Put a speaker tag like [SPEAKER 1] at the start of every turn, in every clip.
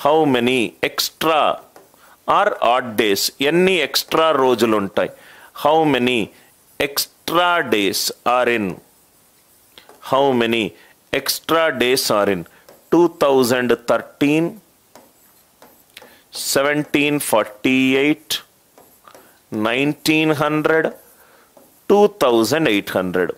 [SPEAKER 1] How many extra are odd days, ఎన్ని extra రోజులు ఉంటాయి. How many extra days are in, how many extra days are in 2013, 1748, 1900, 2800.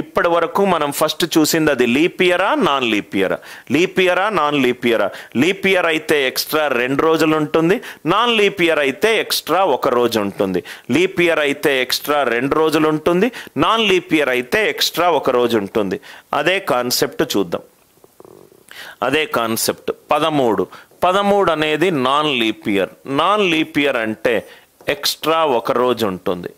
[SPEAKER 1] ఇప్పటి వరకు మనం first చూసింది అది లీప్ ఇయరా నాన్ లీప్ ఇయరా, లీప్ ఇయరా నాన్ లీప్ ఇయరా. లీప్ ఇయర్ అయితే ఎక్స్ట్రా 2 రోజులు ఉంటుంది, నాన్ లీప్ ఇయర్ అయితే ఎక్స్ట్రా 1 రోజు ఉంటుంది. లీప్ ఇయర్ అయితే ఎక్స్ట్రా 2 రోజులు ఉంటుంది, నాన్ లీప్ ఇయర్ అయితే ఎక్స్ట్రా 1 రోజు ఉంటుంది. అదే కాన్సెప్ట్ చూద్దాం. అదే కాన్సెప్ట్ 13 అనేది non leap year. Non leap year అంటే ఎక్స్ట్రా 1 రోజు ఉంటుంది,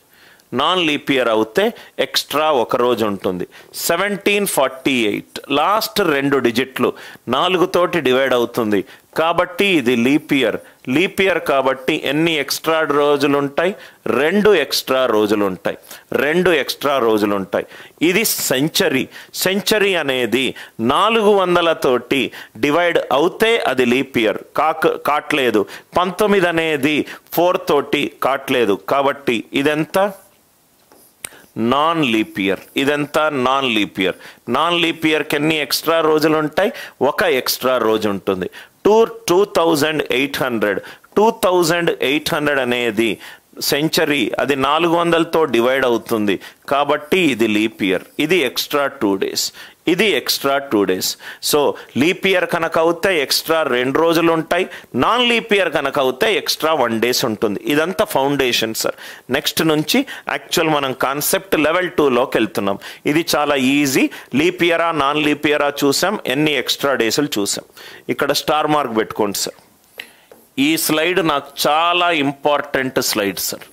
[SPEAKER 1] నాన్ లీప్ ఇయర్ అవుతే ఎక్స్ట్రా 1 రోజు ఉంటుంది. 1748 లాస్ట్ 2 డిజిట్లు 4 తోటి డివైడ్ అవుతుంది కాబట్టి ఇది లీప్ ఇయర్. లీప్ ఇయర్ కాబట్టి ఎన్ని ఎక్స్ట్రా రోజులు ఉంటాయి? 2 ఎక్స్ట్రా రోజులు ఉంటాయి, 2 ఎక్స్ట్రా రోజులు ఉంటాయి. ఇది సెంచరీ. సెంచరీ అనేది 400 తోటి డివైడ్ అవుతే అది లీప్ ఇయర్ కాట్లేదు. 19 అనేది 4 తోటి కాట్లేదు కాబట్టి ఇదెంత? Non leap year. ఇదంతా non leap year. Non leap ఇయర్కి ఎన్ని ఎక్స్ట్రా రోజులు ఉంటాయి? 1 ఎక్స్ట్రా రోజు ఉంటుంది. 2800 అనేది సెంచరీ, అది 400తో డివైడ్ అవుతుంది కాబట్టి ఇది లీప్ ఇయర్. ఇది ఎక్స్ట్రా 2 డేస్, ఇది extra 2 days. So leap year కనుక అవుతే ఎక్స్ట్రా 2 రోజులు ఉంటాయి, నాన్ లీప్ ఇయర్ కనుక అవుతే ఎక్స్ట్రా 1 డేస్ ఉంటుంది. ఇదంతా ఫౌండేషన్ సార్. నెక్స్ట్ నుంచి యాక్చువల్ మనం కాన్సెప్ట్ లెవెల్ 2లోకి వెళ్తున్నాం. ఇది చాలా ఈజీ. లీప్ ఇయరా నాన్ లీప్ ఇయరా చూసాం, ఎన్ని ఎక్స్ట్రా డేస్లు చూసాం. ఇక్కడ స్టార్ మార్క్ పెట్టుకోండి సార్. ఈ స్లైడ్ నాకు చాలా ఇంపార్టెంట్ స్లైడ్ సార్.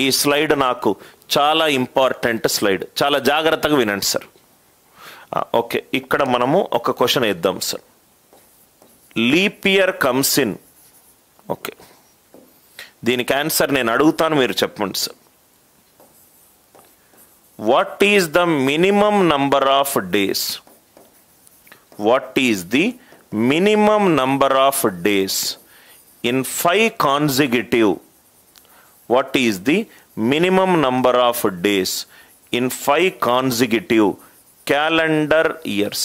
[SPEAKER 1] ఈ స్లైడ్ నాకు చాలా ఇంపార్టెంట్ స్లైడ్. చాలా జాగ్రత్తగా వినండి సార్. ఓకే, ఇక్కడ మనము ఒక క్వశ్చన్ వేద్దాం sir. Leap year comes in, okay, దీనికి ఆన్సర్ నేను అడుగుతాను, మీరు చెప్పండి sir. What is the minimum number of days? What is the minimum number of days in 5 consecutive? What is the minimum number of days in 5 consecutive calendar years?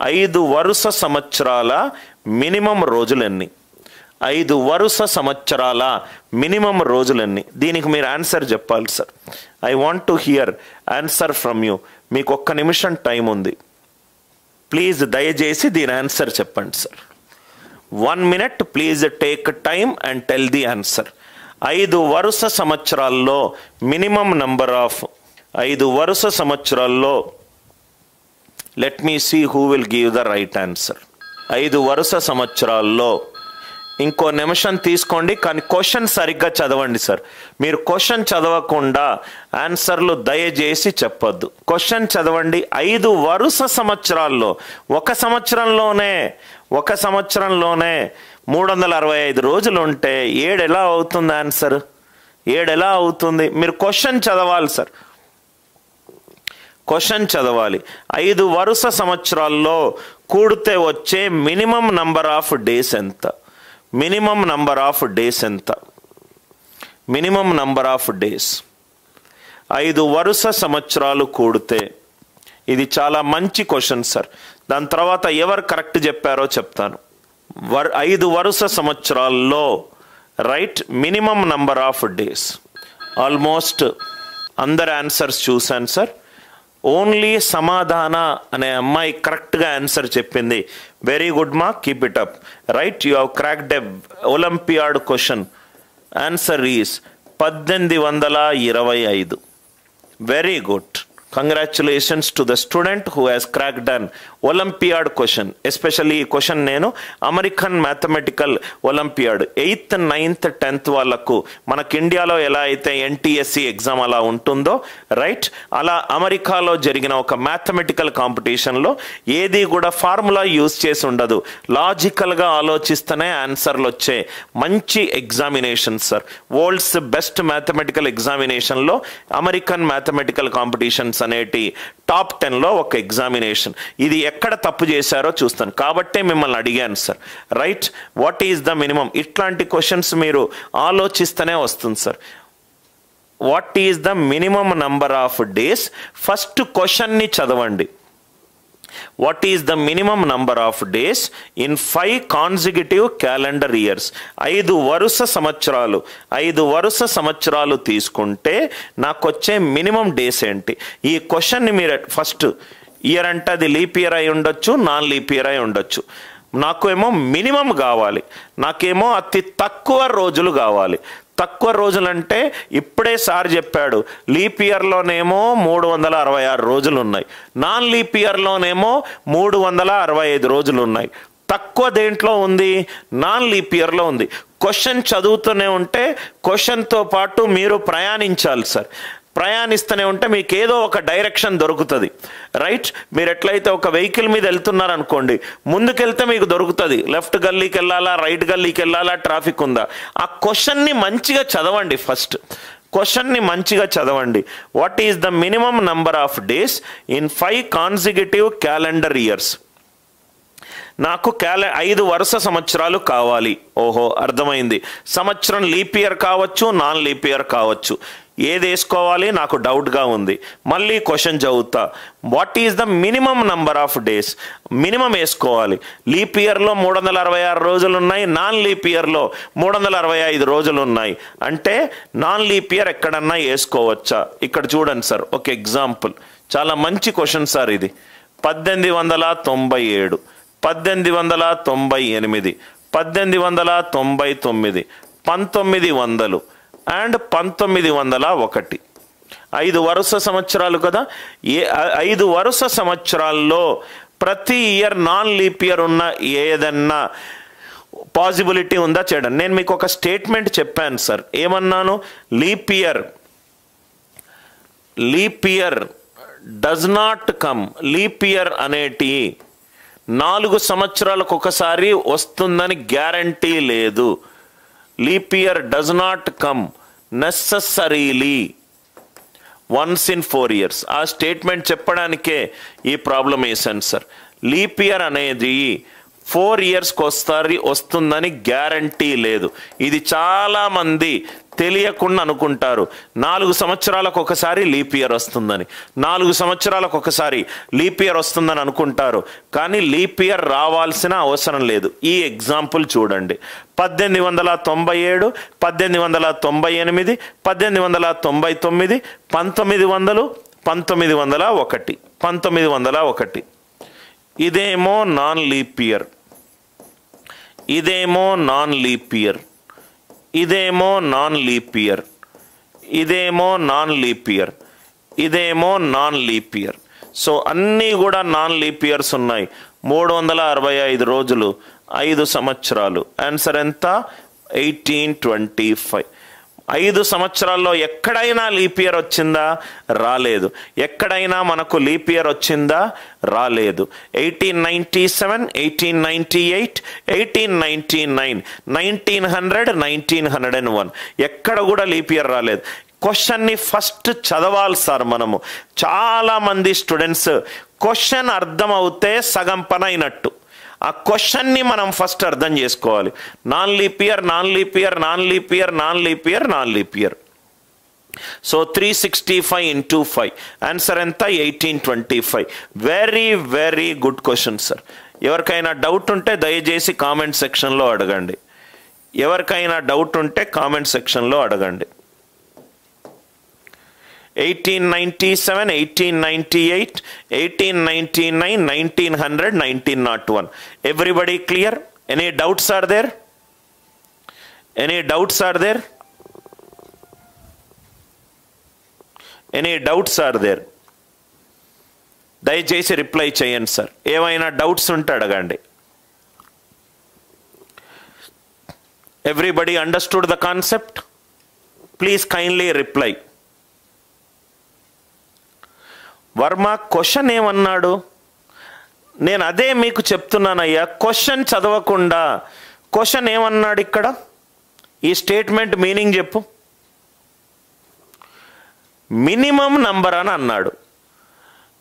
[SPEAKER 1] 5 వరుస సంవత్సరాల minimum రోజులెన్ని? 5 వరుస సంవత్సరాల minimum రోజులెన్ని? దీనికి మీరు ఆన్సర్ చెప్పాలి sir. I want to hear answer from you. మీకు 1 నిమిషం time ఉంది. ప్లీజ్ దయచేసి దీని ఆన్సర్ చెప్పండి sir. 1 minute, please take time and tell the answer. 5 వరుస సంవత్సరాల్లో మినిమం నంబర్ ఆఫ్, 5 వరుస సంవత్సరాల్లో, let me see who will give the right answer. 5 వరుస సంవత్సరాల్లో, ఇంకో నిమిషం తీసుకోండి కానీ క్వశ్చన్ సరిగ్గా చదవండి సార్. మీరు క్వశ్చన్ చదవకుండా ఆన్సర్లు దయచేసి చెప్పొద్దు. క్వశ్చన్ చదవండి. 5 వరుస సంవత్సరాల్లో, ఒక సంవత్సరంలోనే 365 రోజులు ఉంటే 7 ఎలా అవుతుంది ఆన్సర్? 7 ఎలా అవుతుంది? మీరు క్వశ్చన్ చదవాలి సార్, క్వశ్చన్ చదవాలి. 5 వరుస సంవత్సరాల్లో కూడితే వచ్చే మినిమం నంబర్ ఆఫ్ డేస్ ఎంత? మినిమం నంబర్ ఆఫ్ డేస్ ఎంత? మినిమం నంబర్ ఆఫ్ డేస్ 5 వరుస సంవత్సరాలు కూడితే. ఇది చాలా మంచి క్వశ్చన్ సార్. దాని తర్వాత ఎవరు కరెక్ట్ చెప్పారో చెప్తాను. 5 వరుస సంవత్సరాల్లో right minimum number of days. Almost అందరు ఆన్సర్స్ చూశాను సార్. ఓన్లీ సమాధాన అనే అమ్మాయి కరెక్ట్గా ఆన్సర్ చెప్పింది. వెరీ గుడ్ మా, keep it up. Right, you have cracked a olympiad question. Answer is 1825. Very good. Congratulations to the student who has cracked an olympiad question. Especially ఈ question నేను American mathematical olympiad 8th, 9th, 10th వాళ్ళకు మనకి ఇండియాలో ఎలా అయితే NTSC exam అలా ఉంటుందో right, అలా అమెరికాలో జరిగిన ఒక మ్యాథమెటికల్ కాంపిటీషన్లో ఏది కూడా ఫార్ములా యూజ్ చేసి ఉండదు. లాజికల్గా ఆలోచిస్తేనే ఆన్సర్లు వచ్చే మంచి examination sir. World's best mathematical ఎగ్జామినేషన్లో అమెరికన్ మ్యాథమెటికల్ కాంపిటీషన్స్ అనేటి టాప్ 10లో ఒక ఎగ్జామినేషన్. ఇది ఎక్కడ తప్పు చేశారో చూస్తాను కాబట్టే మిమ్మల్ని అడిగాను sir. Right, what is the minimum? ఇట్లాంటి క్వశ్చన్స్ మీరు ఆలోచిస్తూనే వస్తుంది sir. What is the minimum number of days? First క్వశ్చన్ని చదవండి. What is the minimum number of days in 5 consecutive calendar years? 5 వరుస సంవత్సరాలు, 5 వరుస సంవత్సరాలు తీసుకుంటే నాకు వచ్చే మినిమం డేస్ ఏంటి? ఈ క్వశ్చన్ని మీరు ఫస్ట్ ఇయర్ అంటే అది లీప్ ఇయర్ అయి ఉండొచ్చు, నాన్ లీప్ ఇయర్ అయి ఉండొచ్చు. నాకు ఏమో మినిమం కావాలి, నాకేమో అతి తక్కువ రోజులు కావాలి. తక్కువ రోజులంటే ఇప్పుడే సార్ చెప్పాడు, లీప్ ఇయర్లోనేమో 366 రోజులు ఉన్నాయి, నాన్ లీప్ ఇయర్లోనేమో 365 రోజులు ఉన్నాయి. తక్కువ దేంట్లో ఉంది? నాన్ లీప్ ఇయర్లో ఉంది. క్వశ్చన్ చదువుతూనే ఉంటే క్వశ్చన్తో పాటు మీరు ప్రయాణించాలి సార్. ప్రయాణిస్తూనే ఉంటే మీకు ఏదో ఒక డైరెక్షన్ దొరుకుతుంది. రైట్, మీరు ఎట్లయితే ఒక వెహికల్ మీద వెళ్తున్నారనుకోండి, ముందుకెళ్తే మీకు దొరుకుతుంది లెఫ్ట్ గల్లీకి వెళ్ళాలా, రైట్ గల్లీకి వెళ్ళాలా, ట్రాఫిక్ ఉందా. ఆ క్వశ్చన్ని మంచిగా చదవండి. ఫస్ట్ క్వశ్చన్ని మంచిగా చదవండి. What is the minimum number of days in 5 consecutive calendar years? నాకు 5 వరుస సంవత్సరాలు కావాలి. ఓహో, అర్థమైంది. సంవత్సరం లీప్ ఇయర్ కావచ్చు, నాన్ లీప్ ఇయర్ కావచ్చు. ఏది వేసుకోవాలి నాకు డౌట్గా ఉంది. మళ్ళీ క్వశ్చన్ చదువుతా. What is the minimum number of days? Minimum వేసుకోవాలి. లీప్ ఇయర్లో 366 రోజులు ఉన్నాయి, నాన్ లీప్ ఇయర్లో 365 రోజులు ఉన్నాయి. అంటే నాన్ లీప్ ఇయర్ ఎక్కడన్నా వేసుకోవచ్చా? ఇక్కడ చూడండి సార్, ఒక ఎగ్జాంపుల్. చాలా మంచి క్వశ్చన్ సార్ ఇది. 1897, 1898, 1899, 1900 అండ్ 1901. 5 వరుస సంవత్సరాలు కదా. 5 వరుస సంవత్సరాల్లో ప్రతి ఇయర్ నాన్ లీప్ ఇయర్ ఉన్న ఏదన్నా పాసిబిలిటీ ఉందా చేయడం? నేను మీకు ఒక స్టేట్మెంట్ చెప్పాను సార్. ఏమన్నాను? Leap year does not come. Leap year అనేటి 4 సంవత్సరాలకు ఒకసారి వస్తుందని గ్యారంటీ లేదు. Leap year does not come necessarily once in 4 years. ఆ స్టేట్మెంట్ చెప్పడానికే ఈ ప్రాబ్లం వేసాను సార్. లీప్ ఇయర్ అనేది 4 yearsకి ఒకసారి వస్తుందని గ్యారంటీ లేదు. ఇది చాలామంది తెలియకుండా అనుకుంటారు 4 సంవత్సరాలకు ఒకసారి లీప్ ఇయర్ వస్తుందని, 4 సంవత్సరాలకు ఒకసారి లీప్ ఇయర్ వస్తుందని అనుకుంటారు. కానీ లీప్ ఇయర్ రావాల్సిన అవసరం లేదు. ఈ ఎగ్జాంపుల్ చూడండి. 1897, 1898, 1899, 1900, 1901, 1901. ఇదేమో నాన్ లీప్ ఇయర్, ఇదేమో నాన్ లీప్ ఇయర్, ఇదేమో నాన్ లీప్ ఇయర్, ఇదేమో నాన్ లీప్ ఇయర్, ఇదేమో నాన్ లీప్ ఇయర్. సో అన్నీ కూడా నాన్ లీప్ ఇయర్స్ ఉన్నాయి. 365 రోజులు, 5 సంవత్సరాలు. ఆన్సర్ ఎంత? 1825. 5 సంవత్సరాల్లో ఎక్కడైనా లీప్ ఇయర్ వచ్చిందా? రాలేదు. ఎక్కడైనా మనకు లీప్ ఇయర్ వచ్చిందా? రాలేదు. 1897, 1898, 1899, 1900, 1901 ఎక్కడ కూడా లీప్ ఇయర్ రాలేదు. క్వశ్చన్ని ఫస్ట్ చదవాలి సార్. మనము చాలామంది స్టూడెంట్స్ క్వశ్చన్ అర్థం అవుతే సగం పని అయినట్టు. ఆ క్వశ్చన్ని మనం ఫస్ట్ అర్థం చేసుకోవాలి. Non leap year, non leap year, non leap year, non leap year, non leap year. So 365 into 5 answer ఎంత? 1825. Very very good question sir. ఎవరికైనా డౌట్ ఉంటే దయచేసి కామెంట్ సెక్షన్లో అడగండి. ఎవరికైనా డౌట్ ఉంటే కామెంట్ సెక్షన్లో అడగండి. 1897, 1898, 1899, 1900, 1901. Everybody clear? Any doubts are there? Any doubts are there? Any doubts are there? దయచేసి రిప్లై చేయండి సార్. ఏమైనా డౌట్స్ ఉంటే అడగండి. Everybody understood the concept? Please kindly reply. Varma question ఏమన్నాడు? నేను అదే మీకు చెప్తున్నానయ్యా. క్వశ్చన్ చదవకుండా క్వశ్చన్ ఏమన్నాడు ఇక్కడ? ఈ స్టేట్మెంట్ మీనింగ్ చెప్పు. మినిమం నంబర్ అని అన్నాడు.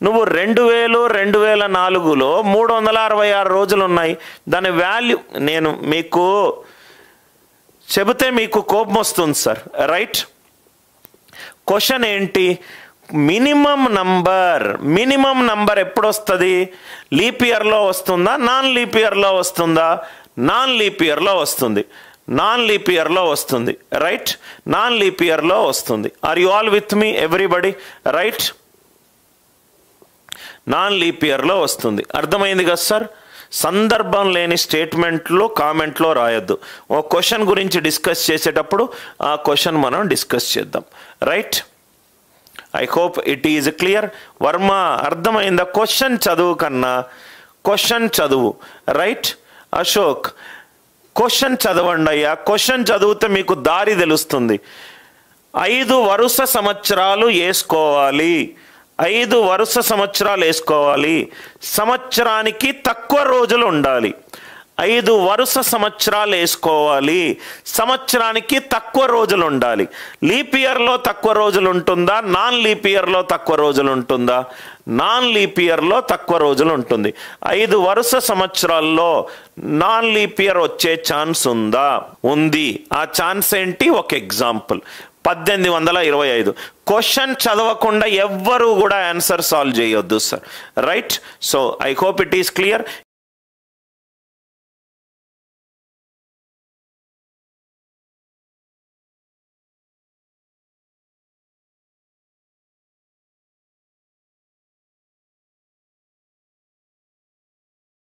[SPEAKER 1] నువ్వు 2000 2004లో 366 రోజులు ఉన్నాయి. దాని వాల్యూ నేను మీకు చెబితే మీకు కోపం వస్తుంది సార్, రైట్? క్వశ్చన్ ఏంటి? మినిమం నంబర్ ఎప్పుడు వస్తుంది? లీప్ ఇయర్లో వస్తుందా, నాన్ లీప్ ఇయర్లో వస్తుందా? నాన్ లీప్ ఇయర్లో వస్తుంది. నాన్ లీప్ ఇయర్లో వస్తుంది, రైట్? నాన్ లీప్ ఇయర్లో వస్తుంది. Are you all with me everybody, right? Non leap ఇయర్లో వస్తుంది. అర్థమైంది కదా సార్? సందర్భం లేని స్టేట్మెంట్లు కామెంట్లో రాయొద్దు. ఓ క్వశ్చన్ గురించి డిస్కస్ చేసేటప్పుడు ఆ క్వశ్చన్ మనం డిస్కస్ చేద్దాం, right? I hope it is clear. Varma అర్థమైందా? క్వశ్చన్ చదువు కన్నా క్వశ్చన్ చదువు, రైట్? అశోక్ క్వశ్చన్ చదవండి అయ్యా. క్వశ్చన్ చదివితే మీకు దారి తెలుస్తుంది. 5 వరుస సంవత్సరాలు వేసుకోవాలి. 5 వరుస సంవత్సరాలు వేసుకోవాలి. సంవత్సరానికి తక్కువ రోజులు ఉండాలి. 5 వరుస సంవత్సరాలు వేసుకోవాలి. సంవత్సరానికి తక్కువ రోజులు ఉండాలి. లీప్ ఇయర్లో తక్కువ రోజులు ఉంటుందా, నాన్ లీప్ ఇయర్లో తక్కువ రోజులు ఉంటుందా? నాన్ లీప్ ఇయర్లో తక్కువ రోజులు ఉంటుంది. 5 వరుస సంవత్సరాల్లో నాన్ లీప్ ఇయర్ వచ్చే ఛాన్స్ ఉందా? ఉంది. ఆ ఛాన్స్ ఏంటి? ఒక ఎగ్జాంపుల్, 1825. క్వశ్చన్ చదవకుండా ఎవ్వరూ కూడా ఆన్సర్ సాల్వ్ చేయొద్దు sir, right? So I hope it is clear.